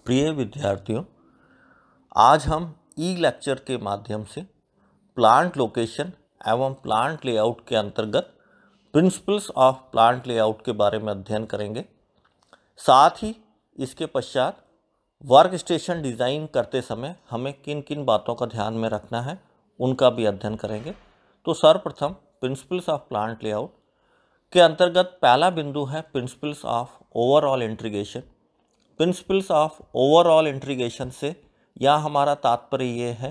प्रिय विद्यार्थियों, आज हम ई लेक्चर के माध्यम से प्लांट लोकेशन एवं प्लांट लेआउट के अंतर्गत प्रिंसिपल्स ऑफ प्लांट लेआउट के बारे में अध्ययन करेंगे। साथ ही इसके पश्चात वर्क स्टेशन डिज़ाइन करते समय हमें किन किन बातों का ध्यान में रखना है उनका भी अध्ययन करेंगे। तो सर्वप्रथम प्रिंसिपल्स ऑफ प्लांट लेआउट के अंतर्गत पहला बिंदु है principles of overall integration. Principles of overall integration से यह हमारा तात्पर्य ये है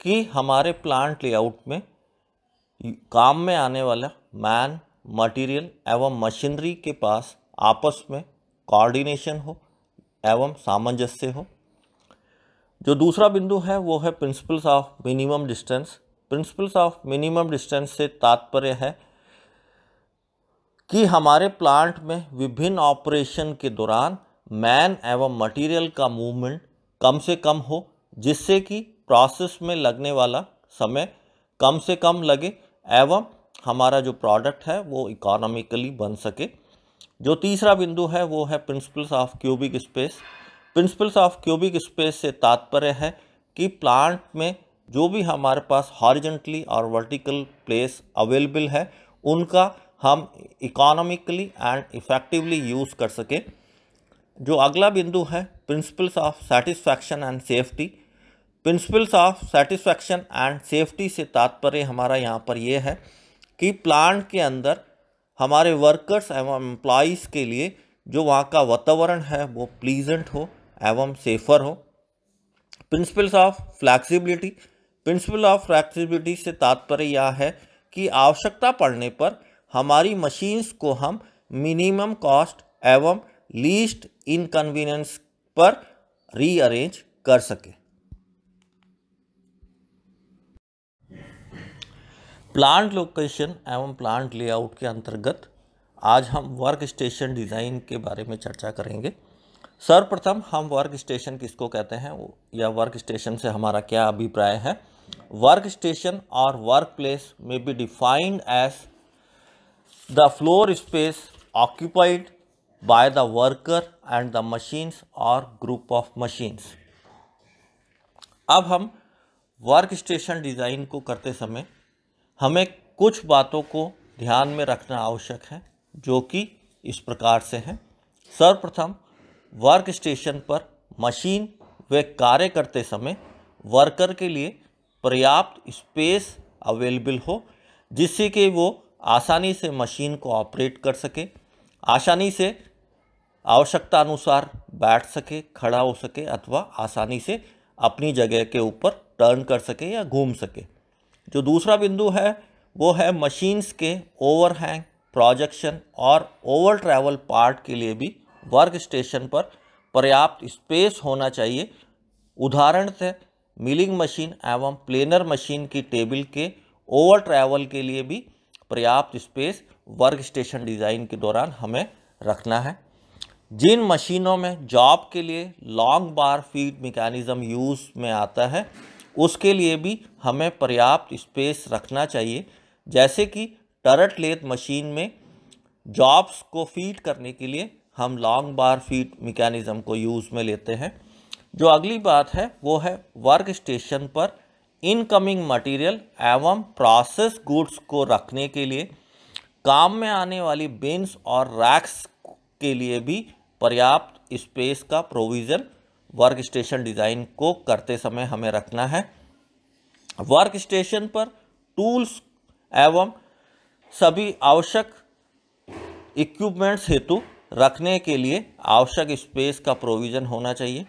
कि हमारे प्लांट लेआउट में काम में आने वाला मैन, मटेरियल एवं मशीनरी के पास आपस में कोऑर्डिनेशन हो एवं सामंजस्य हो। जो दूसरा बिंदु है वो है principles of minimum distance. Principles of minimum distance से तात्पर्य है कि हमारे प्लांट में विभिन्न ऑपरेशन के दौरान मैन एवं मटेरियल का मूवमेंट कम से कम हो, जिससे कि प्रोसेस में लगने वाला समय कम से कम लगे एवं हमारा जो प्रोडक्ट है वो इकोनॉमिकली बन सके। जो तीसरा बिंदु है वो है principles of cubic space. Principles of cubic space से तात्पर्य है कि प्लांट में जो भी हमारे पास हॉरिजॉन्टली और वर्टिकल प्लेस अवेलेबल है उनका हम इकोनॉमिकली एंड इफेक्टिवली यूज़ कर सके। जो अगला बिंदु है principles of satisfaction and safety. Principles of satisfaction and safety से तात्पर्य हमारा यहाँ पर यह है कि प्लांट के अंदर हमारे वर्कर्स एवं एम्प्लॉइज़ के लिए जो वहाँ का वातावरण है वो प्लीजेंट हो एवं सेफर हो। Principles of flexibility. Principle of flexibility से तात्पर्य यह है कि आवश्यकता पड़ने पर हमारी मशीन्स को हम मिनिमम कॉस्ट एवं लीस्ट इनकन्वीनियंस पर रीअरेंज कर सके। प्लांट लोकेशन एवं प्लांट लेआउट के अंतर्गत आज हम वर्क स्टेशन डिज़ाइन के बारे में चर्चा करेंगे। सर्वप्रथम हम वर्क स्टेशन किसको कहते हैं या वर्क स्टेशन से हमारा क्या अभिप्राय है। वर्क स्टेशन और वर्क प्लेस में be defined as the floor space occupied by the worker and the machines or group of machines। अब हम वर्क स्टेशन डिज़ाइन को करते समय हमें कुछ बातों को ध्यान में रखना आवश्यक है, जो कि इस प्रकार से हैं। सर्वप्रथम वर्क स्टेशन पर मशीन व कार्य करते समय वर्कर के लिए पर्याप्त स्पेस अवेलेबल हो, जिससे कि वो आसानी से मशीन को ऑपरेट कर सके, आसानी से आवश्यकता अनुसार बैठ सके, खड़ा हो सके अथवा आसानी से अपनी जगह के ऊपर टर्न कर सके या घूम सके। जो दूसरा बिंदु है वो है मशीन्स के ओवरहैंग, प्रोजेक्शन और ओवर ट्रैवल पार्ट के लिए भी वर्क स्टेशन पर पर्याप्त स्पेस होना चाहिए। उदाहरण से मिलिंग मशीन एवं प्लेनर मशीन की टेबल के ओवर ट्रैवल के लिए भी पर्याप्त स्पेस वर्क स्टेशन डिज़ाइन के दौरान हमें रखना है। जिन मशीनों में जॉब के लिए लॉन्ग बार फीड मैकेनिज़्म यूज़ में आता है उसके लिए भी हमें पर्याप्त स्पेस रखना चाहिए। जैसे कि टरट लेथ मशीन में जॉब्स को फीड करने के लिए हम लॉन्ग बार फीड मैकेनिज़्म को यूज़ में लेते हैं। जो अगली बात है वो है वर्क स्टेशन पर इनकमिंग मटेरियल एवं प्रोसेस गुड्स को रखने के लिए काम में आने वाली बिन्स और रैक्स के लिए भी पर्याप्त स्पेस का प्रोविज़न वर्क स्टेशन डिज़ाइन को करते समय हमें रखना है। वर्क स्टेशन पर टूल्स एवं सभी आवश्यक इक्विपमेंट्स हेतु रखने के लिए आवश्यक स्पेस का प्रोविज़न होना चाहिए।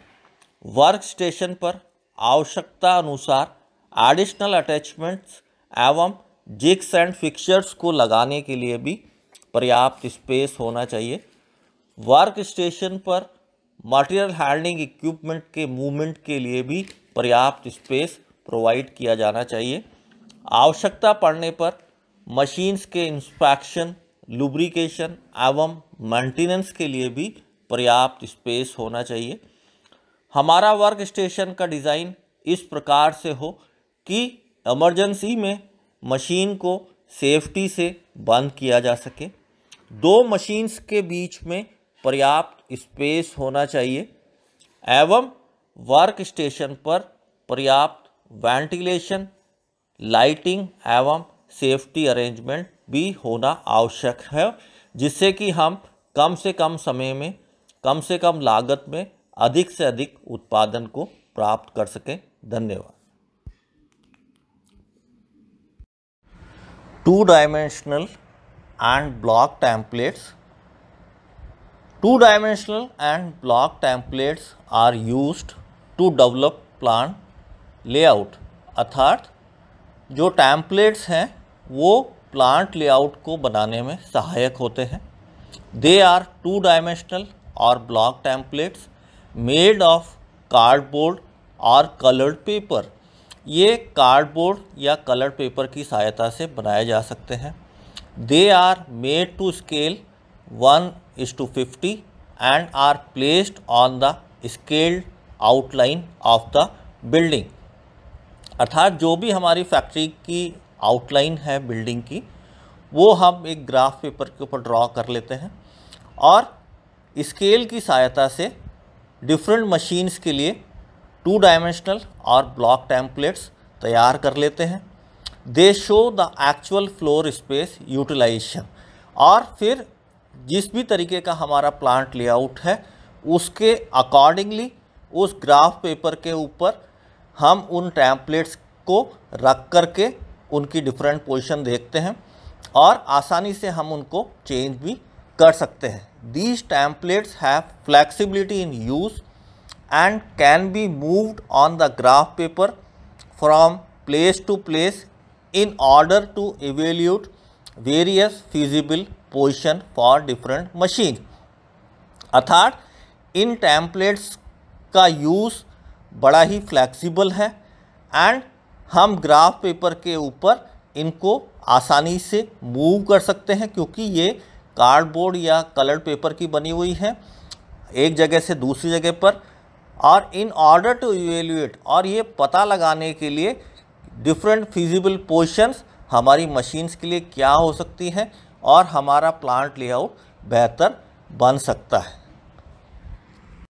वर्क स्टेशन पर आवश्यकता अनुसार एडिशनल अटैचमेंट्स एवं जिग्स एंड फिक्सचर्स को लगाने के लिए भी पर्याप्त स्पेस होना चाहिए। वर्क स्टेशन पर मटेरियल हैंडलिंग इक्विपमेंट के मूवमेंट के लिए भी पर्याप्त स्पेस प्रोवाइड किया जाना चाहिए। आवश्यकता पड़ने पर मशीन्स के इंस्पेक्शन, लुब्रिकेशन एवं मेंटेनेंस के लिए भी पर्याप्त स्पेस होना चाहिए। हमारा वर्क स्टेशन का डिज़ाइन इस प्रकार से हो कि इमरजेंसी में मशीन को सेफ्टी से बंद किया जा सके। दो मशीन्स के बीच में पर्याप्त स्पेस होना चाहिए एवं वर्क स्टेशन पर पर्याप्त वेंटिलेशन, लाइटिंग एवं सेफ्टी अरेंजमेंट भी होना आवश्यक है, जिससे कि हम कम से कम समय में, कम से कम लागत में अधिक से अधिक उत्पादन को प्राप्त कर सकें। धन्यवाद। 2-dimensional and block templates. 2-dimensional and block templates are used to develop plan layout, अर्थात जो टेम्पलेट्स हैं वो प्लांट लेआउट को बनाने में सहायक होते हैं। दे आर 2-dimensional और block templates made of cardboard और कलर्ड पेपर। ये कार्डबोर्ड या कलर्ड पेपर की सहायता से बनाए जा सकते हैं। They are made to scale 1:50 and are placed on the scaled outline of the building, अर्थात जो भी हमारी फैक्ट्री की आउटलाइन है बिल्डिंग की, वो हम एक ग्राफ पेपर के ऊपर ड्रॉ कर लेते हैं और स्केल की सहायता से डिफरेंट मशीन्स के लिए 2-dimensional और ब्लॉक टेम्पलेट्स तैयार कर लेते हैं। They show the actual floor space utilisation, और फिर जिस भी तरीके का हमारा प्लांट लेआउट है उसके अकॉर्डिंगली उस ग्राफ पेपर के ऊपर हम उन टेम्पलेट्स को रख करके उनकी डिफरेंट पोजीशन देखते हैं और आसानी से हम उनको चेंज भी कर सकते हैं। These templates have flexibility in use and can be moved on the graph paper from place to place in order to evaluate various feasible position for different machines, अर्थात इन टेम्पलेट्स का यूज़ बड़ा ही flexible है and हम graph paper के ऊपर इनको आसानी से मूव कर सकते हैं, क्योंकि ये कार्डबोर्ड या कलर्ड पेपर की बनी हुई है एक जगह से दूसरी जगह पर। और इन ऑर्डर टू इवेल्यूएट, और ये पता लगाने के लिए डिफरेंट फिजिबल पोजीशंस हमारी मशीन्स के लिए क्या हो सकती हैं और हमारा प्लांट लेआउट बेहतर बन सकता है।